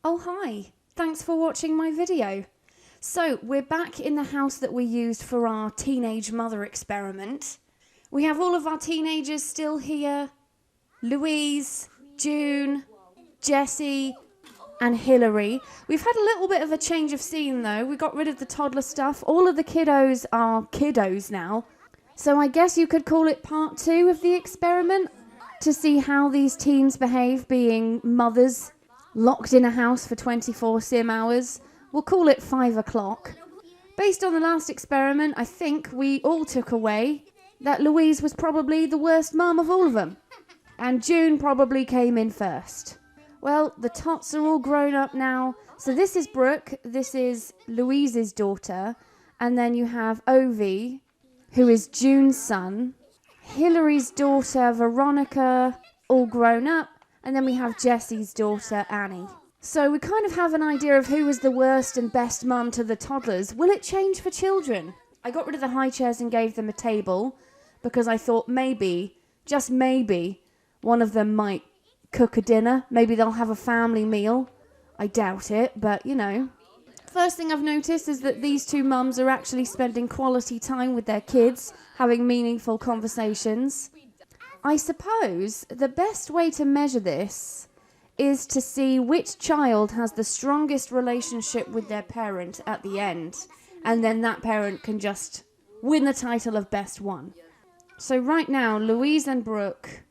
Oh hi, thanks for watching my video. So we're back in the house that we used for our teenage mother experiment. We have all of our teenagers still here. Louise, June, Jessie and Hilary. We've had a little bit of a change of scene though. We got rid of the toddler stuff. All of the kiddos are kiddos now. So I guess you could call it part 2 of the experiment to see how these teens behave being mothers locked in a house for 24 sim hours. We'll call it 5 o'clock. Based on the last experiment, I think we all took away that Louise was probably the worst mum of all of them. And June probably came in first. Well, the tots are all grown up now. So this is Brooke, this is Louise's daughter. And then you have Ovi, who is June's son. Hilary's daughter, Veronica, all grown up. And then we have Jessie's daughter, Annie. So we kind of have an idea of who is the worst and best mum to the toddlers. Will it change for children? I got rid of the high chairs and gave them a table because I thought maybe, just maybe, one of them might cook a dinner. Maybe they'll have a family meal. I doubt it, but you know. First thing I've noticed is that these two mums are actually spending quality time with their kids, having meaningful conversations. I suppose the best way to measure this is to see which child has the strongest relationship with their parent at the end, and then that parent can just win the title of best one. So right now, Louise and Brooke,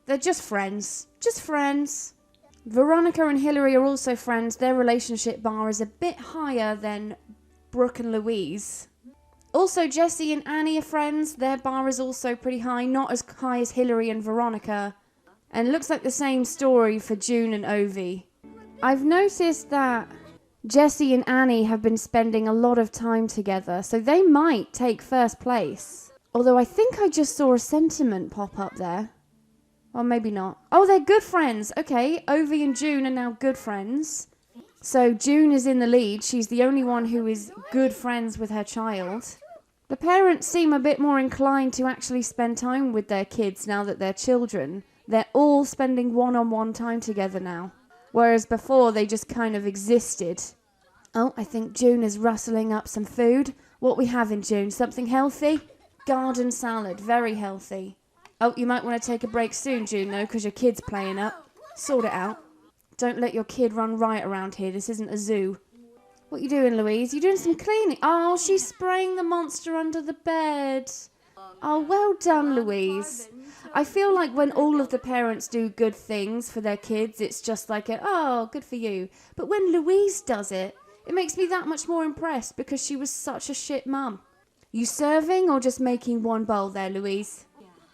they're just friends. Just friends. Veronica and Hilary are also friends. Their relationship bar is a bit higher than Brooke and Louise. Also, Jessie and Annie are friends. Their bar is also pretty high. Not as high as Hilary and Veronica. And it looks like the same story for June and Ovi. I've noticed that Jessie and Annie have been spending a lot of time together. So they might take first place. Although I think I just saw a sentiment pop up there. Or maybe not. Oh, they're good friends. Okay, Ovi and June are now good friends. So June is in the lead. She's the only one who is good friends with her child. The parents seem a bit more inclined to actually spend time with their kids now that they're children. They're all spending one-on-one time together now. Whereas before they just kind of existed. Oh, I think June is rustling up some food. What we have in June? Something healthy? Garden salad. Very healthy. Oh, you might want to take a break soon, June, though, because your kid's playing up. Sort it out. Don't let your kid run riot around here. This isn't a zoo. What you doing, Louise? You doing some cleaning? Oh, she's spraying the monster under the bed. Oh, well done, Louise. I feel like when all of the parents do good things for their kids, it's just like, oh, good for you. But when Louise does it, it makes me that much more impressed because she was such a shit mum. You serving or just making one bowl there, Louise?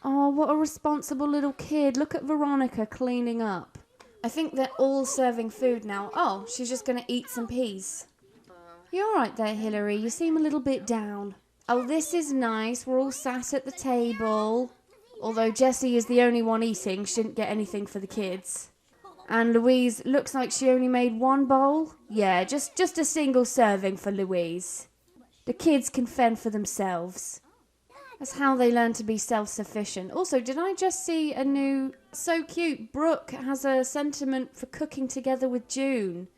Oh, what a responsible little kid. Look at Veronica cleaning up. I think they're all serving food now. Oh, she's just going to eat some peas. You all right there, Hilary? You seem a little bit down. Oh, this is nice. We're all sat at the table. Although Jessie is the only one eating. She didn't get anything for the kids. And Louise looks like she only made one bowl. Yeah, just a single serving for Louise. The kids can fend for themselves. That's how they learn to be self-sufficient. Also, did I just see a new... So cute. Brooke has a sentiment for cooking together with June.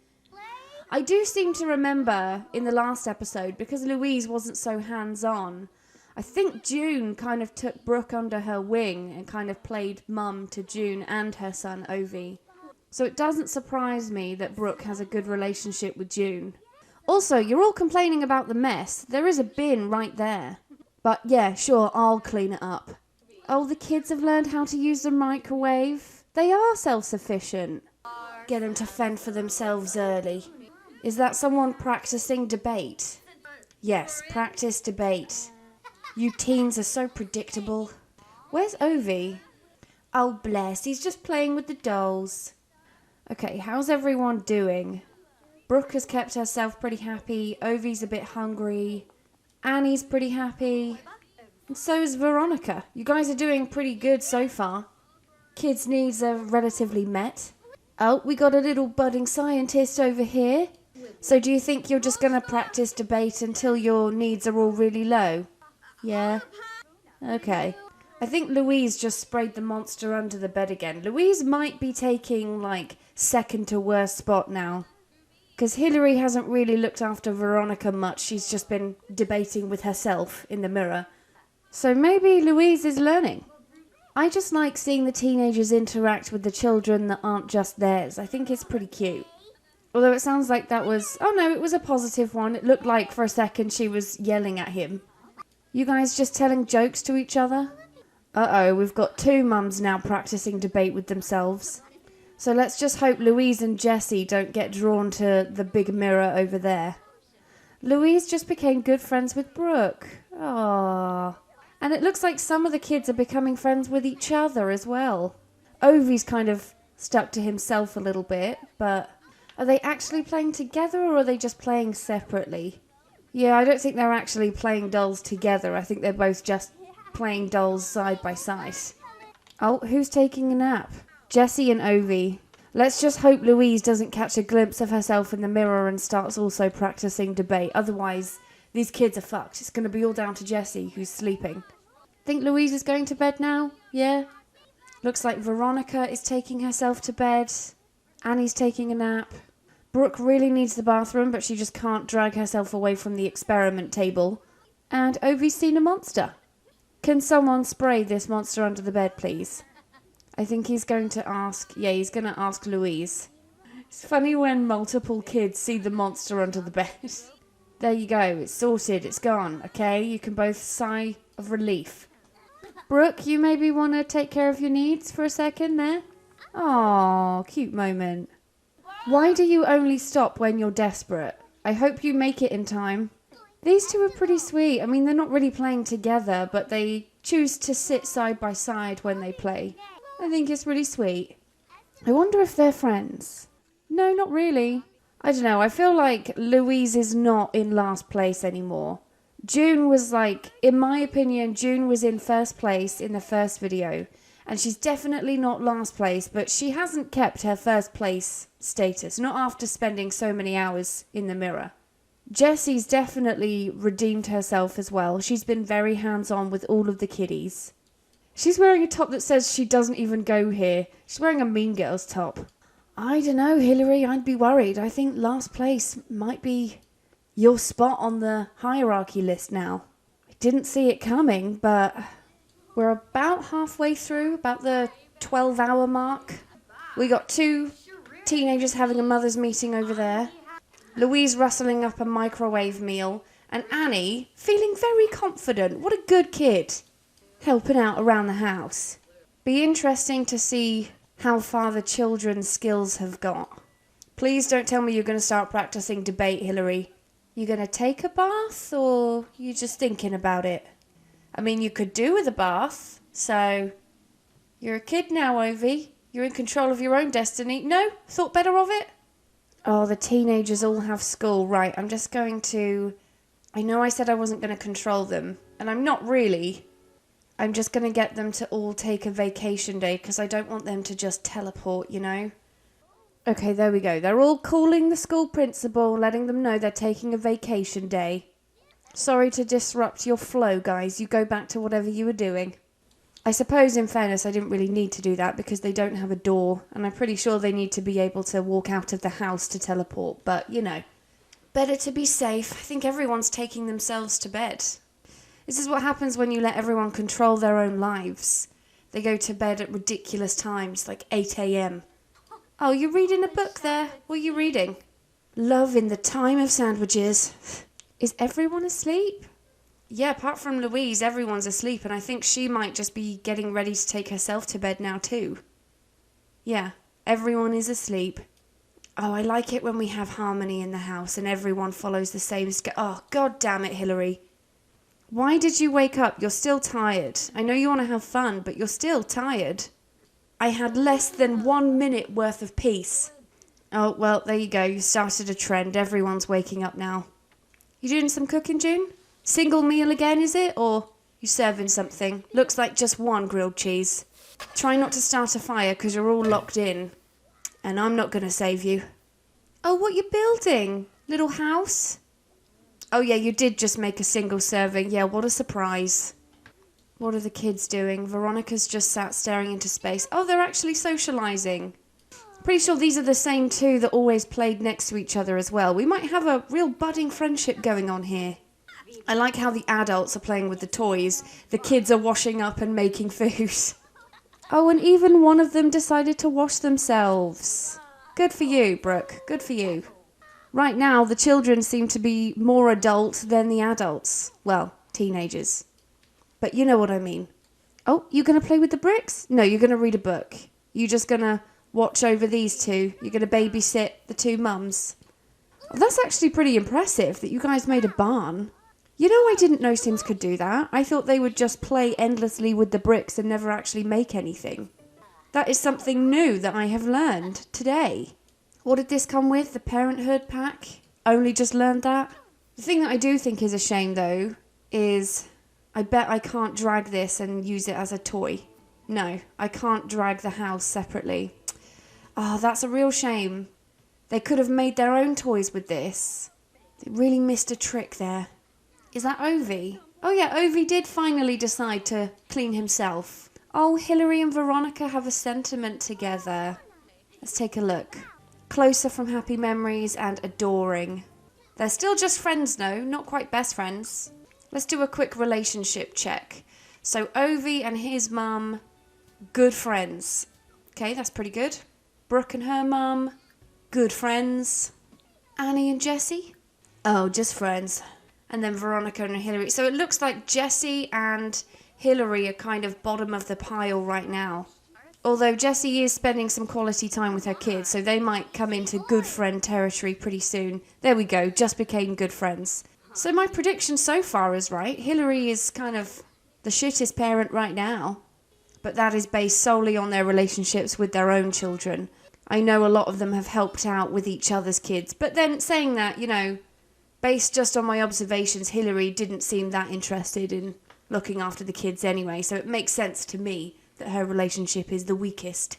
I do seem to remember in the last episode, because Louise wasn't so hands-on, I think June kind of took Brooke under her wing and kind of played mum to June and her son Ovi. So it doesn't surprise me that Brooke has a good relationship with June. Also, you're all complaining about the mess. There is a bin right there. But yeah, sure, I'll clean it up. Oh, the kids have learned how to use the microwave. They are self-sufficient. Get them to fend for themselves early. Is that someone practicing debate? Yes, practice debate. You teens are so predictable. Where's Ovi? Oh, bless, he's just playing with the dolls. Okay, how's everyone doing? Brooke has kept herself pretty happy. Ovi's a bit hungry. Annie's pretty happy. And so is Veronica. You guys are doing pretty good so far. Kids' needs are relatively met. Oh, we got a little budding scientist over here. So do you think you're just going to practice debate until your needs are all really low? Yeah? Okay. I think Louise just sprayed the monster under the bed again. Louise might be taking, like, second to worst spot now. Because Hilary hasn't really looked after Veronica much. She's just been debating with herself in the mirror. So maybe Louise is learning. I just like seeing the teenagers interact with the children that aren't just theirs. I think it's pretty cute. Although it sounds like that was... Oh no, it was a positive one. It looked like for a second she was yelling at him. You guys just telling jokes to each other? Uh-oh, we've got two mums now practicing debate with themselves. So let's just hope Louise and Jessie don't get drawn to the big mirror over there. Louise just became good friends with Brooke. Aww. And it looks like some of the kids are becoming friends with each other as well. Ovi's kind of stuck to himself a little bit, but are they actually playing together or are they just playing separately? Yeah, I don't think they're actually playing dolls together. I think they're both just playing dolls side by side. Oh, who's taking a nap? Jessie and Ovi. Let's just hope Louise doesn't catch a glimpse of herself in the mirror and starts also practicing debate. Otherwise, these kids are fucked. It's going to be all down to Jessie, who's sleeping. Think Louise is going to bed now? Yeah? Looks like Veronica is taking herself to bed. Annie's taking a nap. Brooke really needs the bathroom, but she just can't drag herself away from the experiment table. And Ovi's seen a monster. Can someone spray this monster under the bed, please? I think he's going to ask... Yeah, he's going to ask Louise. It's funny when multiple kids see the monster under the bed. There you go. It's sorted. It's gone. Okay? You can both sigh of relief. Brooke, you maybe want to take care of your needs for a second there? Aw, cute moment. Why do you only stop when you're desperate? I hope you make it in time. These two are pretty sweet. I mean, they're not really playing together, but they choose to sit side by side when they play. I think it's really sweet. I wonder if they're friends. No, not really. I don't know. I feel like Louise is not in last place anymore. June was like, in my opinion, June was in first place in the first video. And she's definitely not last place, but she hasn't kept her first place status. Not after spending so many hours in the mirror. Jessie's definitely redeemed herself as well. She's been very hands-on with all of the kiddies. She's wearing a top that says she doesn't even go here. She's wearing a Mean Girls top. I don't know, Hilary. I'd be worried. I think last place might be your spot on the hierarchy list now. I didn't see it coming, but we're about halfway through, about the 12-hour mark. We got two teenagers having a mother's meeting over there. Louise rustling up a microwave meal. And Annie feeling very confident. What a good kid. Helping out around the house. Be interesting to see how far the children's skills have got. Please don't tell me you're going to start practicing debate, Hilary. You going to take a bath or you just thinking about it? I mean, you could do with a bath. So, you're a kid now, Ovi. You're in control of your own destiny. No? Thought better of it? Oh, the teenagers all have school. Right, I'm just going to... I know I said I wasn't going to control them. And I'm not really. I'm just going to get them to all take a vacation day because I don't want them to just teleport, you know? Okay, there we go. They're all calling the school principal, letting them know they're taking a vacation day. Sorry to disrupt your flow, guys. You go back to whatever you were doing. I suppose, in fairness, I didn't really need to do that because they don't have a door, and I'm pretty sure they need to be able to walk out of the house to teleport, but, you know. Better to be safe. I think everyone's taking themselves to bed. This is what happens when you let everyone control their own lives. They go to bed at ridiculous times, like 8 a.m. Oh, you're reading a book there. What are you reading? Love in the Time of Sandwiches. Is everyone asleep? Yeah, apart from Louise, everyone's asleep, and I think she might just be getting ready to take herself to bed now too. Yeah, everyone is asleep. Oh, I like it when we have harmony in the house and everyone follows the same Oh, god damn it, Hilary. Why did you wake up? You're still tired. I know you want to have fun, but you're still tired. I had less than 1 minute worth of peace. Oh, well, there you go. You started a trend. Everyone's waking up now. You doing some cooking, June? Single meal again, is it? Or you serving something? Looks like just one grilled cheese. Try not to start a fire because you're all locked in. And I'm not going to save you. Oh, what you building? Little house? Oh, yeah, you did just make a single serving. Yeah, what a surprise. What are the kids doing? Veronica's just sat staring into space. Oh, they're actually socialising. Pretty sure these are the same two that always played next to each other as well. We might have a real budding friendship going on here. I like how the adults are playing with the toys. The kids are washing up and making food. Oh, and even one of them decided to wash themselves. Good for you, Brooke. Good for you. Right now, the children seem to be more adult than the adults. Well, teenagers. But you know what I mean. Oh, you going to play with the bricks? No, you're going to read a book. You're just going to watch over these two. You're going to babysit the two mums. Oh, that's actually pretty impressive that you guys made a barn. You know, I didn't know Sims could do that. I thought they would just play endlessly with the bricks and never actually make anything. That is something new that I have learned today. What did this come with? The Parenthood pack? Only just learned that? The thing that I do think is a shame, though, is I bet I can't drag this and use it as a toy. No, I can't drag the house separately. Oh, that's a real shame. They could have made their own toys with this. They really missed a trick there. Is that Ovi? Oh yeah, Ovi did finally decide to clean himself. Oh, Hillary and Veronica have a sentiment together. Let's take a look. Closer from Happy Memories and Adoring. They're still just friends though, not quite best friends. Let's do a quick relationship check. So Ovi and his mum, good friends. Okay, that's pretty good. Brooke and her mum, good friends. Annie and Jessie? Oh, just friends. And then Veronica and Hillary. So it looks like Jessie and Hillary are kind of bottom of the pile right now. Although Jessie is spending some quality time with her kids, so they might come into good friend territory pretty soon. There we go, just became good friends. So my prediction so far is right. Hillary is kind of the shittest parent right now. But that is based solely on their relationships with their own children. I know a lot of them have helped out with each other's kids. But then saying that, you know, based just on my observations, Hillary didn't seem that interested in looking after the kids anyway, so it makes sense to me that her relationship is the weakest.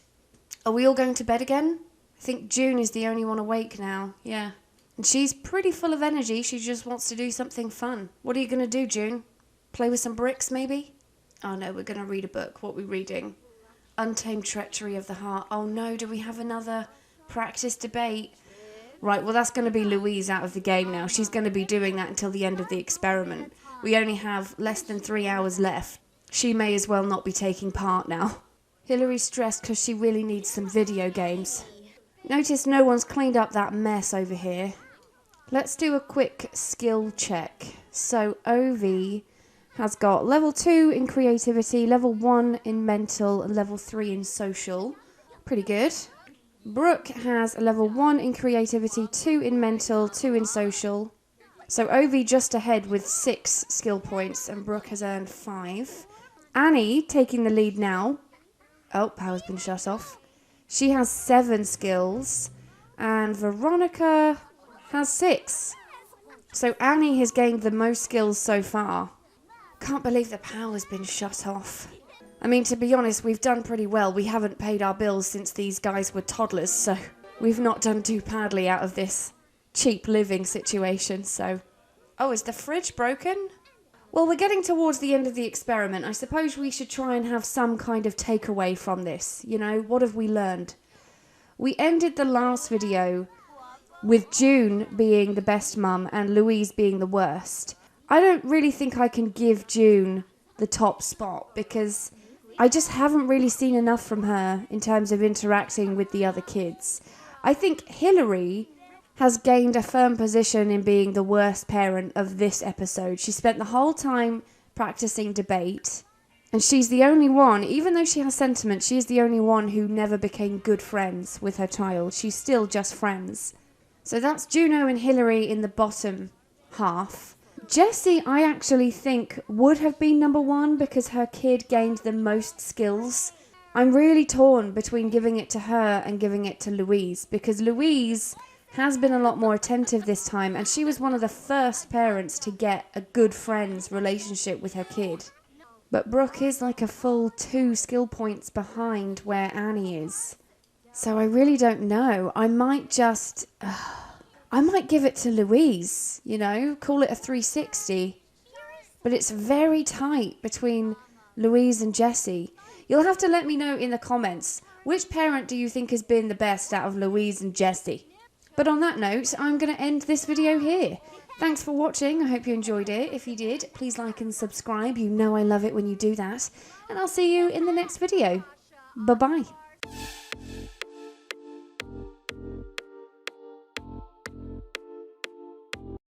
Are we all going to bed again? I think June is the only one awake now, yeah. And she's pretty full of energy, she just wants to do something fun. What are you going to do, June? Play with some bricks, maybe? Oh no, we're going to read a book. What are we reading? Untamed Treachery of the Heart. Oh no, do we have another practice debate? Right, well that's going to be Louise out of the game now. She's going to be doing that until the end of the experiment. We only have less than 3 hours left. She may as well not be taking part now. Hillary's stressed because she really needs some video games. Notice no one's cleaned up that mess over here. Let's do a quick skill check. So Ovi has got level 2 in creativity, level 1 in mental, and level 3 in social. Pretty good. Brooke has a level 1 in creativity, 2 in mental, 2 in social. So Ovi just ahead with 6 skill points and Brooke has earned 5. Annie taking the lead now. Oh, power's been shut off. She has 7 skills and Veronica has 6. So Annie has gained the most skills so far. Can't believe the power's been shut off. I mean, to be honest, we've done pretty well. We haven't paid our bills since these guys were toddlers, so we've not done too badly out of this cheap living situation, so... Oh, is the fridge broken? Well, we're getting towards the end of the experiment. I suppose we should try and have some kind of takeaway from this. You know, what have we learned? We ended the last video with June being the best mum and Louise being the worst. I don't really think I can give June the top spot because I just haven't really seen enough from her in terms of interacting with the other kids. I think Hillary has gained a firm position in being the worst parent of this episode. She spent the whole time practicing debate, and she's the only one, even though she has sentiment, she's the only one who never became good friends with her child. She's still just friends. So that's Juno and Hillary in the bottom half. Jessie, I actually think, would have been number 1 because her kid gained the most skills. I'm really torn between giving it to her and giving it to Louise because Louise has been a lot more attentive this time and she was one of the first parents to get a good friends relationship with her kid. But Brooke is like a full 2 skill points behind where Annie is. So I really don't know. I might just... I might give it to Louise, you know, call it a 360. But it's very tight between Louise and Jessie. You'll have to let me know in the comments Which parent do you think has been the best out of Louise and Jessie? But on that note, I'm going to end this video here. Thanks for watching. I hope you enjoyed it. If you did, please like and subscribe. You know I love it when you do that. And I'll see you in the next video. Bye-bye.